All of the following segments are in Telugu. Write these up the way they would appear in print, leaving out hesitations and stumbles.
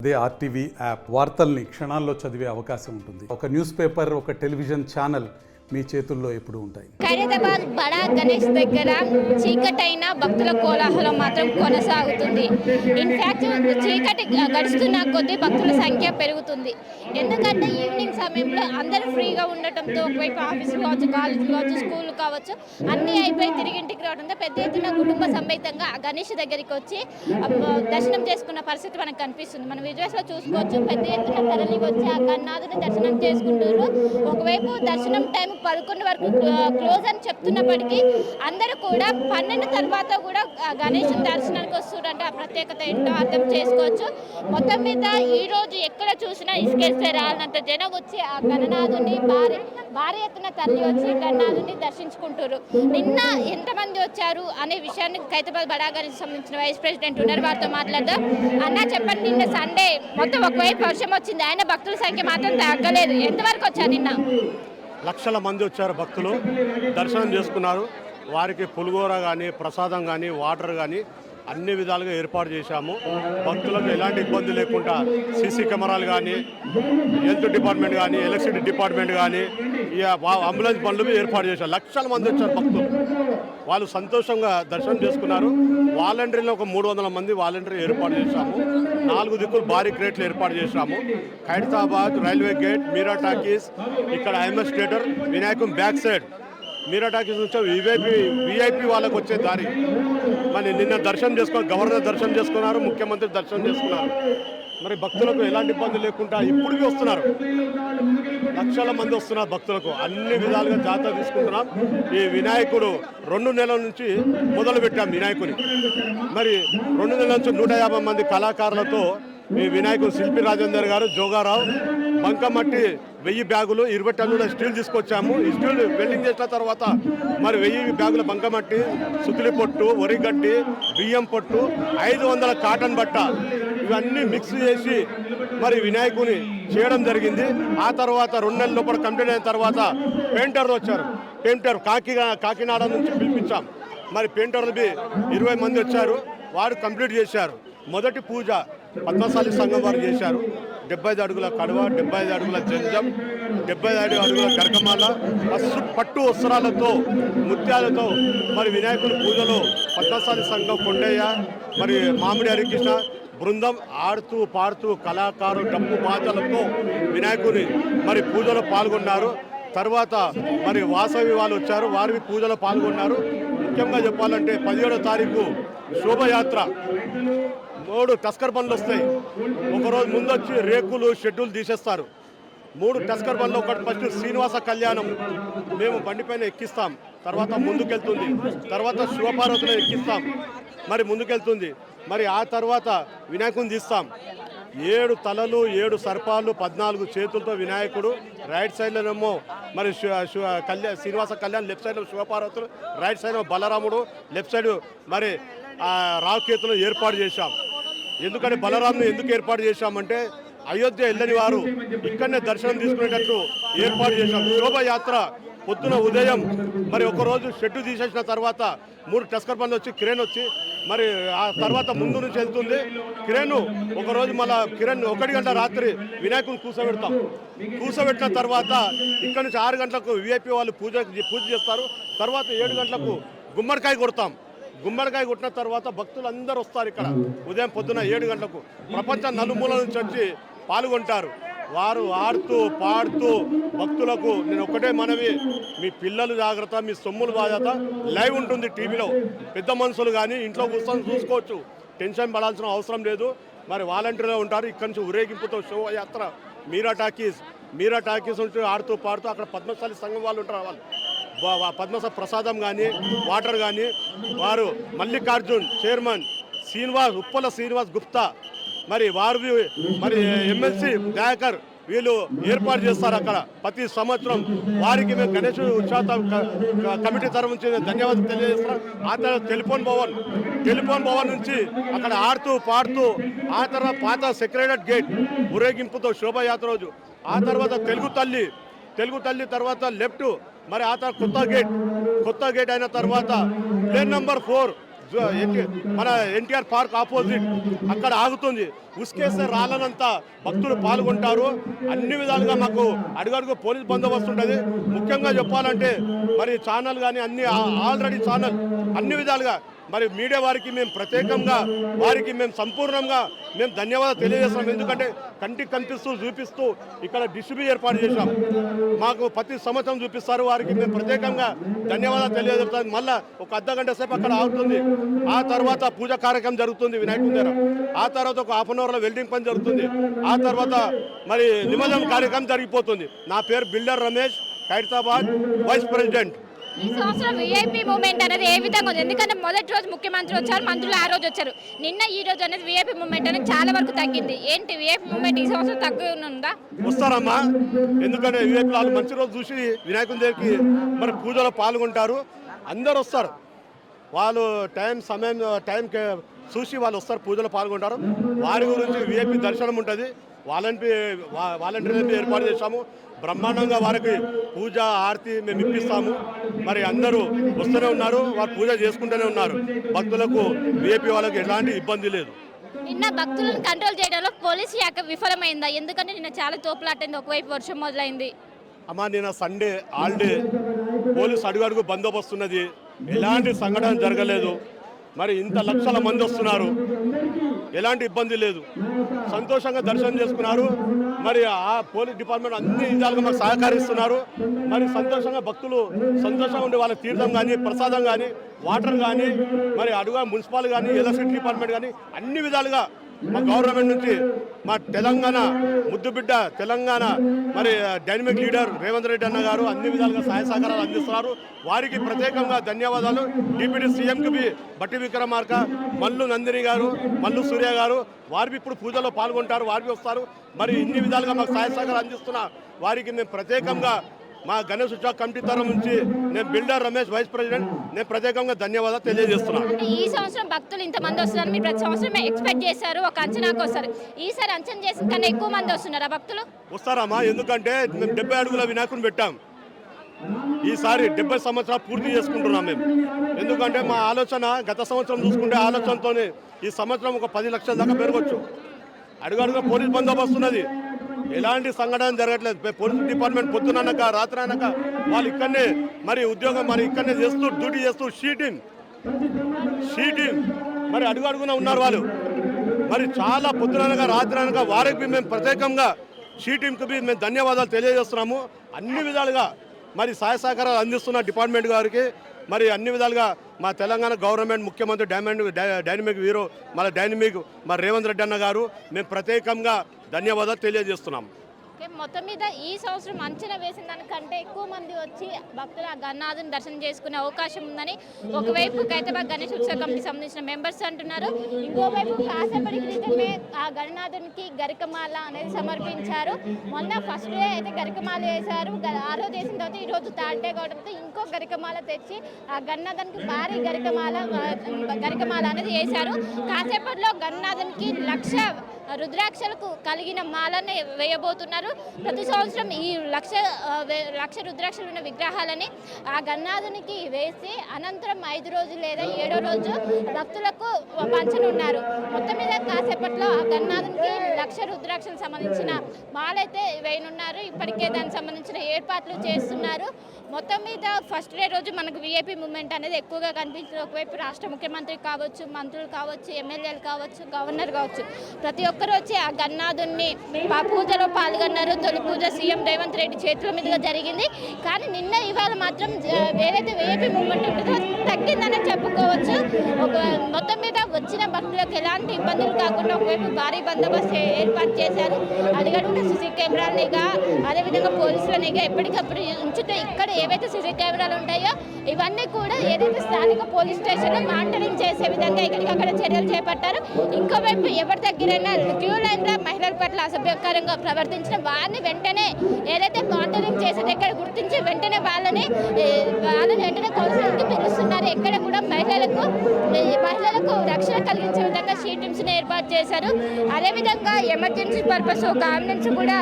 అదే ఆర్టీవీ యాప్ వార్తల్ని క్షణాల్లో చదివే అవకాశం ఉంటుంది. ఒక న్యూస్ పేపర్, ఒక టెలివిజన్ ఛానల్ మీ చేతుల్లో ఎప్పుడూ ఉంటాయి. ఖైరతాబాద్ బడా గణేష్ దగ్గర చీకటైన భక్తుల కోలాహలం మాత్రం కొనసాగుతుంది. ఇన్ఫ్యాక్ట్ చీకటి గడుస్తున్న కొద్దీ భక్తుల సంఖ్య పెరుగుతుంది. ఎందుకంటే ఈవినింగ్ సమయంలో అందరూ ఫ్రీగా ఉండటంతో ఒకవైపు ఆఫీసులు కావచ్చు, కాలేజీలు కావచ్చు, స్కూళ్ళు కావచ్చు, అన్నీ అయిపోయి తిరిగి ఇంటికి రావడంతో పెద్ద ఎత్తున కుటుంబ సమేతంగా గణేష్ దగ్గరికి వచ్చి దర్శనం చేసుకున్న పరిస్థితి మనకు కనిపిస్తుంది. మనం విజువల్స్లో చూసుకోవచ్చు. పెద్ద ఎత్తున తరలి వచ్చి ఆ గణనాథుని దర్శనం చేసుకుంటారు. ఒకవైపు దర్శనం టైం 11 వరకు క్లోజ్ అని చెప్తున్నప్పటికీ అందరూ కూడా 12 తర్వాత కూడా గణేష్ దర్శనానికి వస్తుందంటే ఆ ప్రత్యేకత ఏంటో అర్థం చేసుకోవచ్చు. మొత్తం మీద ఈ రోజు ఎక్కడ చూసినా ఇసుకేస్తే రాలినంత జనం వచ్చి ఆ గణనాథుని భారీ ఎత్తున తరలి వచ్చి గణనాథుని దర్శించుకుంటారు. నిన్న ఎంతమంది వచ్చారు అనే విషయాన్ని ఖైరతాబాద్ బడా గణేష్ సంబంధించిన వైస్ ప్రెసిడెంట్ ఉన్నారు, వారితో మాట్లాడదాం. అన్న చెప్పండి, నిన్న సండే మొత్తం ఒకవైపు వర్షం వచ్చింది, ఆయన భక్తుల సంఖ్య మాత్రం తగ్గలేదు. ఎంతవరకు వచ్చారు నిన్న? లక్షల మంది వచ్చారు భక్తులు, దర్శనం చేసుకున్నారు. వారికి పులిగోర కానీ, ప్రసాదం కానీ, వాటర్ కానీ అన్ని విధాలుగా ఏర్పాటు చేశాము. భక్తులకు ఎలాంటి ఇబ్బంది లేకుండా సీసీ కెమెరాలు కానీ, హెల్త్ డిపార్ట్మెంట్ కానీ, ఎలక్ట్రిసిటీ డిపార్ట్మెంట్ కానీ, ఈ అంబులెన్స్ బండ్లు ఏర్పాటు చేశారు. లక్షల మంది వచ్చారు భక్తులు, వాళ్ళు సంతోషంగా దర్శనం చేసుకున్నారు. వాలంటీర్లు ఒక 300 మంది వాలంటీర్ ఏర్పాటు చేశాము. 4 దిక్కులు భారీ క్రేట్లు ఏర్పాటు చేశాము. Khairatabad railway gate, Meera talkies, ఇక్కడ ఐఎంఎస్ థియేటర్, వినాయకం బ్యాక్ సైడ్ మీరా టాకీస్ నుంచి విఐపి వాళ్ళకు వచ్చే దారి. మరి నిన్న దర్శనం గవర్నర్ దర్శనం చేసుకున్నారు, ముఖ్యమంత్రి దర్శనం చేసుకున్నారు. మరి భక్తులకు ఎలాంటి ఇబ్బంది లేకుండా ఇప్పటికీ వస్తున్నారు. లక్షల మంది వస్తున్నారు భక్తులకు. అన్ని విధాలుగా జాతర తీసుకుంటున్నాం. ఈ వినాయకుడు 2 నెలల నుంచి మొదలు పెట్టాం వినాయకుని. మరి 2 నెలల నుంచి 150 మంది కళాకారులతో ఈ వినాయకుడు శిల్పి రాజేందర్ గారు, జోగారావు, బంకమట్టి 1000 బ్యాగులు, 20 టన్నుల స్టీల్ తీసుకొచ్చాము. ఈ స్టీల్ వెల్డింగ్ చేసిన తర్వాత మరి 1000 బ్యాగుల బంకమట్టి, సుతిలి పొట్టు, వరిగడ్డి, బియ్యం పొట్టు, 500 కాటన్ బట్ట, ఇవన్నీ మిక్స్ చేసి మరి వినాయకుని చేయడం జరిగింది. ఆ తర్వాత 2 నెలల లోపల కంప్లీట్ అయిన తర్వాత పెయింటర్లు వచ్చారు. కాకినాడ నుంచి పిలిపించాం. మరి పెయింటర్లు 20 మంది వచ్చారు, వారు కంప్లీట్ చేశారు. మొదటి పూజ పద్మశాలి సంఘం వారు చేశారు. 75 అడుగుల కడవ, 75 అడుగుల జంజం, 75 అడుగుల గరకమాల, పట్టు వస్త్రాలతో, ముత్యాలతో మరి వినాయకుని పూజలో పద్మశాలి సంఘం కొండయ్య, మరి మామిడి హరికృష్ణ బృందం ఆడుతూ పాడుతూ కళాకారులు డప్పు బాజలతో వినాయకుని మరి పూజలో పాల్గొన్నారు. తర్వాత మరి వాసవి వాళ్ళు వచ్చారు, వారి పూజలో పాల్గొన్నారు. ముఖ్యంగా చెప్పాలంటే 17వ తారీఖు శోభయాత్ర 3 టస్కర్ బండ్లు వస్తాయి. ఒకరోజు ముందు వచ్చి రేకులు షెడ్యూల్ తీసేస్తారు. 3 టస్కర్ బండ్లు, ఒకటి ఫస్ట్ శ్రీనివాస కళ్యాణం మేము బండిపైన ఎక్కిస్తాం, తర్వాత ముందుకెళ్తుంది. తర్వాత శివపార్వతులను ఎక్కిస్తాం, మరి ముందుకెళ్తుంది. మరి ఆ తర్వాత వినాయకుని తీస్తాం. 7 తలలు, 7 సర్పాలు, 14 చేతులతో వినాయకుడు. రైట్ సైడ్లోనేమో మరి శ్రీనివాస కళ్యాణ్, లెఫ్ట్ సైడ్లో శివపార్వతులు, రైట్ సైడ్ బలరాముడు, లెఫ్ట్ సైడ్ మరి రావుకేతులు ఏర్పాటు చేశాం. ఎందుకంటే బలరాముని ఎందుకు ఏర్పాటు చేశామంటే అయోధ్య వెళ్ళని వారు ఇక్కడనే దర్శనం తీసుకునేటట్లు ఏర్పాటు చేశాం. శోభయాత్ర పొద్దున ఉదయం మరి ఒకరోజు షెడ్డు తీసేసిన తర్వాత 3 టస్కర్ బండ్లు వచ్చి క్రేన్ వచ్చి మరి ఆ తర్వాత ముందు నుంచి వెళ్తుంది క్రేను. ఒకరోజు మళ్ళీ కిరణ్ 1 గంట రాత్రి వినాయకుని కూర్చోబెట్టిన తర్వాత ఇక్కడ నుంచి 6 గంటలకు విఐపి వాళ్ళు పూజ చేస్తారు. తర్వాత 7 గంటలకు గుమ్మడికాయ కొడతాం. గుమ్మడికాయ కొట్టిన తర్వాత భక్తులు అందరూ వస్తారు. ఇక్కడ ఉదయం పొద్దున 7 గంటలకు ప్రపంచం నలుమూల నుంచి వచ్చి పాల్గొంటారు. వారు ఆడుతూ పాడుతూ భక్తులకు నేను ఒకటే మనవి, మీ పిల్లలు జాగ్రత్త, మీ సొమ్ములు బాధ్యత. లైవ్ ఉంటుంది టీవీలో, పెద్ద మనుషులు కానీ ఇంట్లో కూర్చొని చూసుకోవచ్చు, టెన్షన్ పడాల్సిన అవసరం లేదు. మరి వాలంటీర్లు ఉంటారు. ఇక్కడి నుంచి ఊరేగింపుతో శోభయాత్ర మీరా టాకీస్ నుంచి ఆడుతూ పాడుతూ అక్కడ పద్మశాలి సంఘం వాళ్ళు ఉంటారు. వాళ్ళు పద్మశాలి ప్రసాదం కానీ, వాటర్ కానీ, వారు మల్లికార్జున్ చైర్మన్ ఉప్పల శ్రీనివాస్ గుప్తా, మరి వారు మరి ఎమ్మెల్సీ దయాకర్ వీళ్ళు ఏర్పాటు చేస్తారు అక్కడ ప్రతి సంవత్సరం. వారికి మేము గణేష్ ఉత్సవ కమిటీ తరఫు నుంచి ధన్యవాదాలు తెలియజేస్తున్నాం. ఆ తర్వాత టెలిఫోన్ భవన్ నుంచి అక్కడ ఆడుతూ పాడుతూ ఆ తర్వాత పాత సెక్రటరియట్ గేట్ ఊరేగింపుతో శోభయాత్ర రోజు. ఆ తర్వాత తెలుగు తల్లి తర్వాత లెఫ్ట్, మరి ఆ తర్వాత కొత్త గేట్ అయిన తర్వాత ప్లేన్ నెంబర్ 4 మన ఎన్టీఆర్ పార్క్ ఆపోజిట్ అక్కడ ఆగుతుంది. ఉసుకేస్తే రాళ్ళనంత భక్తులు పాల్గొంటారు. అన్ని విధాలుగా మాకు అడుగడుగు పోలీస్ బందోబస్తు ఉంటుంది. ముఖ్యంగా చెప్పాలంటే మరి ఛానల్ కానీ అన్ని ఆల్రెడీ ఛానల్ అన్ని విధాలుగా మరి మీడియా వారికి మేము ప్రత్యేకంగా వారికి మేము సంపూర్ణంగా మేము ధన్యవాదాలు తెలియజేస్తాం. ఎందుకంటే కంటికి కనిపిస్తూ చూపిస్తూ ఇక్కడ డిస్ట్రిబ్యూట్ ఏర్పాటు చేశాం. మాకు ప్రతి సంవత్సరం చూపిస్తారు. వారికి మేము ప్రత్యేకంగా ధన్యవాదాలు తెలియజేస్తాం. మళ్ళీ ఒక అర్ధగంట సేపు అక్కడ ఆగుతుంది. ఆ తర్వాత పూజ కార్యక్రమం జరుగుతుంది వినాయకుడి దగ్గర. ఆ తర్వాత ఒక హాఫ్ అన్ అవర్లో వెల్డింగ్ పని జరుగుతుంది. ఆ తర్వాత మరి నిమజ్జనం కార్యక్రమం జరిగిపోతుంది. నా పేరు builder Ramesh, Khairatabad vice president. ఈ సంవత్సరం విఐపి మూమెంట్ అనేది ఏ విధంగా ఉంది? ఎందుకంటే మొదటి రోజు ముఖ్యమంత్రి వచ్చారు, మంత్రులు ఆ రోజు వచ్చారు. నిన్న ఈ రోజు అనేది విఐపి మూమెంట్ అనేది చాలా వరకు తగ్గింది. ఏంటి విఐపి మూమెంట్ ఈ సంవత్సరం తగ్గుతుందా? వస్తారమ్మా, ఎందుకంటే విఐపి వాళ్ళు మంచి రోజు చూసి వినాయకుని దగ్గరికి మరి పూజలో పాల్గొంటారు. అందరు వస్తారు. వాళ్ళు టైం చూసి వాళ్ళు వస్తారు, పూజలో పాల్గొంటారు. వారి గురించి విఐపి దర్శనం ఉంటుంది. వాలంటీర్లు ఏర్పాటు చేశాము. బ్రహ్మాండంగా వారికి పూజ ఆరతి మేము ఇప్పిస్తాము. మరి అందరూ వస్తూనే ఉన్నారు, వారు పూజ చేసుకుంటూనే ఉన్నారు. భక్తులకు విఐపి వాళ్ళకి ఎలాంటి ఇబ్బంది లేదు. నిన్న భక్తులను కంట్రోల్ చేయడంలో పోలీస్ శాఖ విఫలమైందా? ఎందుకంటే నిన్న చాలా తోపులాటైంది, ఒకవైపు వర్షం మొదలైంది. అమ్మా, నిన్న సండే హాలిడే, పోలీసు అడుగడుగు బందోబస్తు ఉన్నది. ఎలాంటి సంఘటన జరగలేదు. మరి ఇంత లక్షల మంది వస్తున్నారు, ఎలాంటి ఇబ్బంది లేదు. సంతోషంగా దర్శనం చేసుకున్నారు. మరి ఆ పోలీస్ డిపార్ట్మెంట్ అన్ని విధాలుగా మాకు సహకరిస్తున్నారు. మరి సంతోషంగా భక్తులు సంతోషంగా ఉండి వాళ్ళ తీర్థం కానీ, ప్రసాదం కానీ, వాటర్ కానీ, మరి అడుగు మున్సిపల్ కానీ, ఎలక్ట్రిసిటీ డిపార్ట్మెంట్ కానీ అన్ని విధాలుగా మా గవర్నమెంట్ నుంచి మా తెలంగాణ ముద్దుబిడ్డ తెలంగాణ మరి డైనమిక్ లీడర్ రేవంత్ రెడ్డి అన్న గారు అన్ని విధాలుగా సహాయ సహకారాలు అందిస్తున్నారు. వారికి ప్రత్యేకంగా ధన్యవాదాలు. డిప్యూటీ సీఎంకి బట్టి విక్రమార్క, మల్లు నందిని గారు, మల్లు సూర్య గారు, వారికి ఇప్పుడు పూజలో పాల్గొంటారు. వారికి వస్తారు. మరి ఇన్ని విధాలుగా మాకు సహాయ సహకారాలు అందిస్తున్న వారికి మేము ప్రత్యేకంగా మా గణేష్ ఉత్సవ కమిటీ తరఫు నుంచి నేను బిల్డర్ రమేష్ వైస్ ప్రెసిడెంట్ నేను ప్రత్యేకంగా ధన్యవాదాలు తెలియజేస్తున్నాను. ఈ సంవత్సరం భక్తులు ఇంతమంది వస్తున్నారు, మీరు ప్రతి సంవత్సరం ఎక్స్పెక్ట్ చేశారు, ఒక అంచనాకు వస్తారు. ఈసారి అంచనా చేసిన కన్నా ఎక్కువ మంది వస్తున్నారా భక్తులు? వస్తారమ్మా, ఎందుకంటే మేము 70 అడుగుల వినాయకుని పెట్టాం. ఈసారి 70 సంవత్సరాలు పూర్తి చేసుకుంటున్నాం మేము. ఎందుకంటే మా ఆలోచన గత సంవత్సరం చూసుకుంటే ఆలోచనతోనే ఈ సంవత్సరం ఒక 10 లక్షల దాకా పెరగచ్చు. అడుగడుగున పోలీస్ బందోబస్తు ఉన్నది. ఎలాంటి సంఘటన జరగట్లేదు. పోలీస్ డిపార్ట్మెంట్ పొద్దుననక రాత్రి అనక వాళ్ళు ఇక్కడనే మరి ఉద్యోగం మరి ఇక్కడనే చేస్తూ డ్యూటీ చేస్తూ షీటింగ్ మరి అడుగడుగున ఉన్నారు వాళ్ళు. మరి చాలా పొద్దుననక రాత్రి అనక వారికి మేము ప్రత్యేకంగా షీటింగ్కి మేము ధన్యవాదాలు తెలియజేస్తున్నాము. అన్ని విధాలుగా మరి సహాయ సహకారాలు అందిస్తున్న డిపార్ట్మెంట్ గారికి మరి అన్ని విధాలుగా మా తెలంగాణ గవర్నమెంట్ ముఖ్యమంత్రి డైనమిక్ వీరో డైనమిక్ మరి రేవంత్ రెడ్డి అన్న గారు మేము ప్రత్యేకంగా ధన్యవాదాలు తెలియజేస్తున్నాం. మొత్తం మీద ఈ సంవత్సరం అంచనా వేసిన దానికంటే ఎక్కువ మంది వచ్చి భక్తులు ఆ గణనాథుని దర్శనం చేసుకునే అవకాశం ఉందని ఒకవైపు ఖైరతాబాద్ గణేష్ ఉత్సవ కమిటీకి సంబంధించిన మెంబర్స్ అంటున్నారు. ఇంకోవైపు కాసేపటి క్రితమే ఆ గణనాథునికి గరికమాల అనేది సమర్పించారు. మొన్న ఫస్ట్ డే అయితే గరికమాల వేశారు. ఆ రోజు వేసిన తర్వాత ఈరోజు థర్డ్ డే కావడంతో ఇంకో గరికమాల తెచ్చి ఆ గణనాథునికి భారీ గరికమాల అనేది వేశారు. కాసేపట్లో గణనాథునికి 1,00,000 రుద్రాక్షలకు కలిగిన మాలని వేయబోతున్నారు. ప్రతి సంవత్సరం ఈ 1,00,000 రుద్రాక్షలు ఉన్న విగ్రహాలని ఆ గణనాథునికి వేసి అనంతరం 5 రోజులు లేదా 7వ రోజు భక్తులకు పంచనున్నారు. మొత్తం మీద కాసేపట్లో ఆ గణనాథునికి 1,00,000 రుద్రాక్షలకు సంబంధించిన మాలైతే వేయనున్నారు. ఇప్పటికే దానికి సంబంధించిన ఏర్పాట్లు చేస్తున్నారు. మొత్తం మీద ఫస్ట్ డే రోజు మనకు విఐపి మూమెంట్ అనేది ఎక్కువగా కనిపించింది. ఒకవైపు రాష్ట్ర ముఖ్యమంత్రి కావచ్చు, మంత్రులు కావచ్చు, ఎమ్మెల్యేలు కావచ్చు, గవర్నర్ కావచ్చు, ప్రతి ఒక్కరు వచ్చి ఆ గణనాథుని పూజలో పాల్గొన్నారు. తొలి పూజ సీఎం రేవంత్ రెడ్డి చేతుల మీదుగా జరిగింది. కానీ నిన్న ఇవాళ మాత్రం ఏదైతే విఐపి మూమెంట్ ఉంటుందో తగ్గిందని చెప్పుకోవచ్చు. మొత్తం మీద వచ్చిన భక్తులకు ఎలాంటి ఇబ్బందులు కాకుండా ఒకవైపు భారీ బందోబస్తు ఏర్పాటు చేశారు. అడుగడుగున సీసీ కెమెరాల నిఘా, అదేవిధంగా పోలీసుల నిఘా ఎప్పటికప్పుడు ఉంచుతూ ఇక్కడ ఏవైతే సీసీ కెమెరాలు ఉంటాయో ఇవన్నీ కూడా ఏదైతే స్థానిక పోలీస్ స్టేషన్లో మానిటరింగ్ చేసే విధంగా ఇక్కడికక్కడ చర్యలు చేపట్టారు. ఇంకోవైపు ఎవరి దగ్గరైనా క్యూ లైన్లో మహిళల పట్ల అసభ్యకరంగా ప్రవర్తించిన వారిని వెంటనే ఏదైతే మానిటరింగ్ చేసే దగ్గర గుర్తించి వెంటనే వాళ్ళని వెంటనే కౌన్సిలింగ్కి పిలుస్తున్నారు. ఎక్కడ కూడా మహిళలకు రక్షణ కలిగించే విధంగా షీటింగ్స్ని ఏర్పాటు చేశారు. అదేవిధంగా ఎమర్జెన్సీ పర్పస్ ఒక అంబులెన్స్ కూడా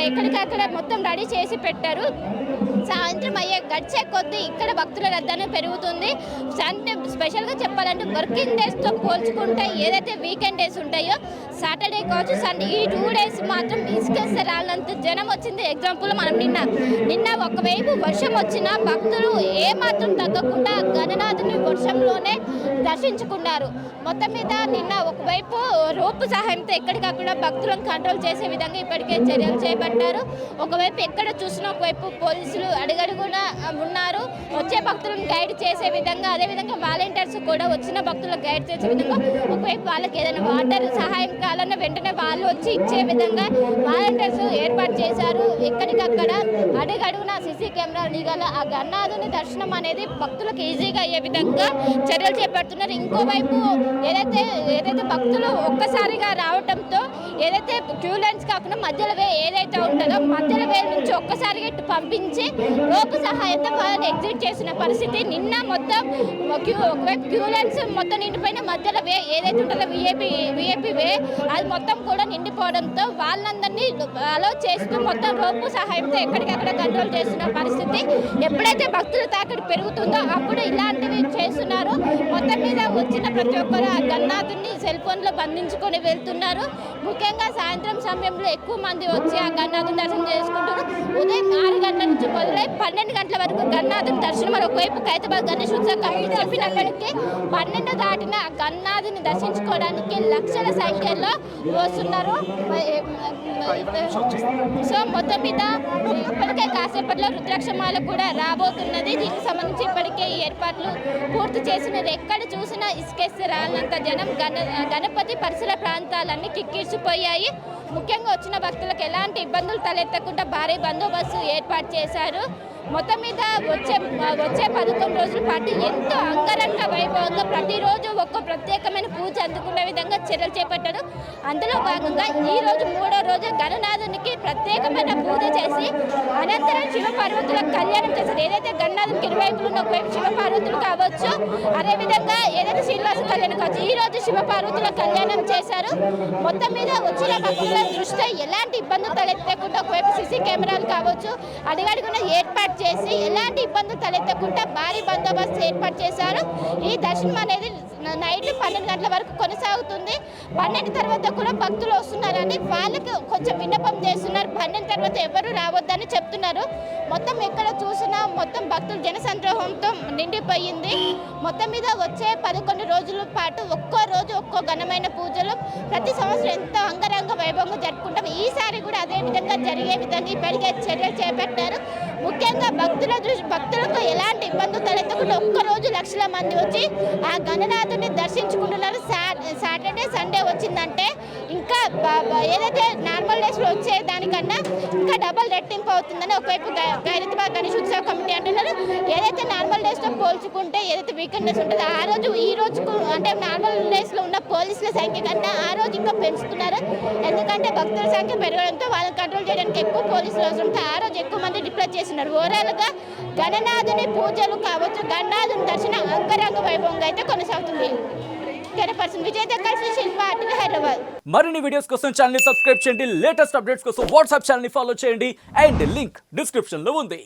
ఎక్కడికక్కడ మొత్తం రెడీ చేసి పెట్టారు. సాయంత్రం గడిచే కొద్దీ ఇక్కడ భక్తుల రద్దీ పెరుగుతుంది. స్పెషల్గా చెప్పాలంటే వర్కింగ్ డేస్తో పోల్చుకుంటే ఏదైతే వీకెండ్ డేస్ ఉంటాయో సాటర్డే కావచ్చు సండే ఈ 2 డేస్ మాత్రం ఇసుకేస్తే రాళ్ళంత జనం వచ్చింది. ఎగ్జాంపుల్ మనం నిన్న ఒకవైపు వర్షం వచ్చినా భక్తులు ఏమాత్రం తగ్గకుండా గణనాథుని వర్షంలోనే దర్శించుకున్నారు. మొత్తం మీద నిన్న ఒకవైపు రోపు సహాయంతో ఎక్కడికక్కడ భక్తులను కంట్రోల్ చేసే విధంగా ఇప్పటికే చర్యలు చేపట్టారు. ఒకవైపు ఎక్కడ చూసినా ఒకవైపు పోలీసులు అడుగడుగునా ఉన్నారు. వచ్చే భక్తులను గైడ్ చేసే విధంగా, అదేవిధంగా వాలంటీర్స్ కూడా వచ్చిన భక్తులను గైడ్ చేసే విధంగా, ఒకవైపు వాళ్ళకి ఏదైనా వాటర్ సహాయం కావాలన్నా వెంటనే వాళ్ళు వచ్చి ఇచ్చే విధంగా వాలంటీర్స్ ఏర్పాటు చేశారు. ఎక్కడికక్కడ అడుగడుగునా సీసీ కెమెరాలు నిఘాల ఆ గణనాథుని దర్శనం అనేది భక్తులకు ఈజీగా అయ్యే విధంగా చర్యలు చేపడుతున్నారు. ఇంకోవైపు ఏదైతే భక్తులు ఒక్కసారిగా రావడంతో ఏదైతే క్యూ లైన్స్ కాకుండా మధ్యలో వే ఏదైతే ఉంటుందో మధ్యలో వే నుంచి ఒక్కసారిగా పంపించి రోపు సహాయంతో వాళ్ళని ఎగ్జిట్ చేసిన పరిస్థితి. నిన్న మొత్తం ఒకవైపు క్యూ లైన్స్ మొత్తం నిండిపోయిన మధ్యలో వే ఏదైతే ఉంటుందో విఐపి వే అది మొత్తం కూడా నిండిపోవడంతో వాళ్ళందరినీ అలో చేస్తూ మొత్తం రోపు సహాయంతో ఎక్కడికక్కడ కంట్రోల్ చేస్తున్న పరిస్థితి. ఎప్పుడైతే భక్తుల తాకిడి పెరుగుతుందో అప్పుడు ఇలాంటివి చేస్తున్నారు. మొత్తం మీద వచ్చిన ప్రతి ఒక్కరు ఆ గణనాథుని సెల్ ఫోన్లో బంధించుకొని వెళ్తున్నారు. ముఖ్యంగా సాయంత్రం సమయంలో ఎక్కువ మంది వచ్చి ఆ గణనాథుని దర్శనం చేసుకుంటారు. ఉదయం 6 గంటల నుంచి మొదలై 12 గంటల వరకు గణనాథుని దర్శనం. ఒకవైపు ఖైరతాబాద్ గణేష్ ఉత్సవ కమిటీ చెప్పినప్పటికీ 12 దాటిన గణనాథుని దర్శించుకోవడానికి లక్షల సంఖ్యలో వస్తున్నారు. సో మొత్తం మీద ఇప్పటికే కాసేపట్లో రుద్రాక్షమాల కూడా రాబోతున్నది. దీనికి సంబంధించి ఇప్పటికే ఈ ఏర్పాట్లు పూర్తి చేసినది. ఎక్కడ చూసినా ఇసుకేస్తే రాలంత జనం. గణపతి పరిసర ప్రాంతాలన్నీ కిక్కిరిసిపోయాయి. ముఖ్యంగా వచ్చిన భక్తులకు ఎలాంటి ఇబ్బందులు తలెత్తకుండా భారీ బందోబస్తు ఏర్పాటు చేశారు. మొత్తం మీద వచ్చే 11 రోజుల పాటు ఎంతో అంగరంగ వైభవంగా ప్రతిరోజు ఒక్కో ప్రత్యేకమైన పూజ అందుకునే విధంగా చర్యలు చేపట్టారు. అందులో భాగంగా ఈ రోజు 3వ రోజు గణనాథునికి ప్రత్యేకమైన పూజ చేసి అనంతరం శివపార్వతుల కళ్యాణం చేశారు. ఏదైతే గణనాథునికి ఇరువైపులు ఉన్న ఒకవైపు శివపార్వతులు కావచ్చు, అదేవిధంగా ఏదైతే శ్రీనివాస కళ్యాణం కావచ్చు, ఈ రోజు శివపార్వతుల కళ్యాణం చేశారు. మొత్తం మీద వచ్చిన భక్తుల దృష్ట్యా ఎలాంటి ఇబ్బందులు తలెత్తకుండా ఒకవైపు సీసీ కెమెరాలు కావచ్చు అడుగడుగున ఏర్పాటు చేసి ఎలాంటి ఇబ్బందులు తలెత్తకుండా భారీ బందోబస్తు ఏర్పాటు చేశారు. ఈ దర్శనం అనేది నైట్ 12 గంటల వరకు కొనసాగుతుంది. 12 తర్వాత కూడా భక్తులు వస్తున్నారని వాళ్ళకి కొంచెం విన్నపం చేస్తున్నారు. 12 తర్వాత ఎవరు రావద్దని చెప్తున్నారు. మొత్తం ఎక్కడ చూసినా మొత్తం భక్తులు జనసంద్రోహంతో నిండిపోయింది. మొత్తం మీద వచ్చే 11 రోజుల పాటు ఒక్కో రోజు ఒక్కో ఘనమైన పూజలు ప్రతి సంవత్సరం ఎంతో అంగరంగ వైభవంగా జరుపుకుంటాం. ఈసారి కూడా అదే విధంగా జరిగే విధంగా ఇప్పటికే చర్యలు చేపట్టారు. ముఖ్యంగా భక్తులకు ఎలాంటి ఇబ్బందులు తలెత్తకుండా ఒక్కరోజు లక్షల మంది వచ్చి ఆ గణనాథుని దర్శించుకుంటున్నారు. సాటర్డే సండే వచ్చిందంటే ఇంకా ఏదైతే నార్మల్ డేస్లో వచ్చే దానికన్నా ఇంకా డబల్ రెట్టింపు అవుతుందని ఒకవైపు ఖైరతాబాద్ గణేష్ ఉత్సవ కమిటీ అంటున్నారు. ఏదైతే నార్మల్ డేస్తో పోల్చుకుంటే ఏదైతే వీకెండ్ డేస్ ఉంటుందో ఆ రోజు ఈ రోజుకు అంటే నార్మల్ డేస్లో ఉన్న పోలీసుల సంఖ్య కన్నా ఆ రోజు ఇంకా పెంచుతున్నారు. ఎందుకంటే భక్తుల సంఖ్య పెరగడంతో వాళ్ళని కంట్రోల్ చేయడానికి ఎక్కువ పోలీసులు అవసరంతో ఆ రోజు ఎక్కువ మంది డిప్లాయ్ చేస్తున్నారు. ఓవరాల్గా గణనాథుని పూజలు కావచ్చు, గణనాథుని దర్శనం అంగరంగ వైభవంగా అయితే కొనసాగుతుంది. విజయ్ కలిసి శిల్ప హైదరాబాద్. మరిన్ని వీడియోస్ కోసం ఛానల్ ని సబ్స్క్రైబ్ చేయండి. లేటెస్ట్ అప్డేట్స్ కోసం వాట్సాప్ ఛానల్ ని ఫాలో చేయండి. అండ్ లింక్ డిస్క్రిప్షన్ లో ఉంది.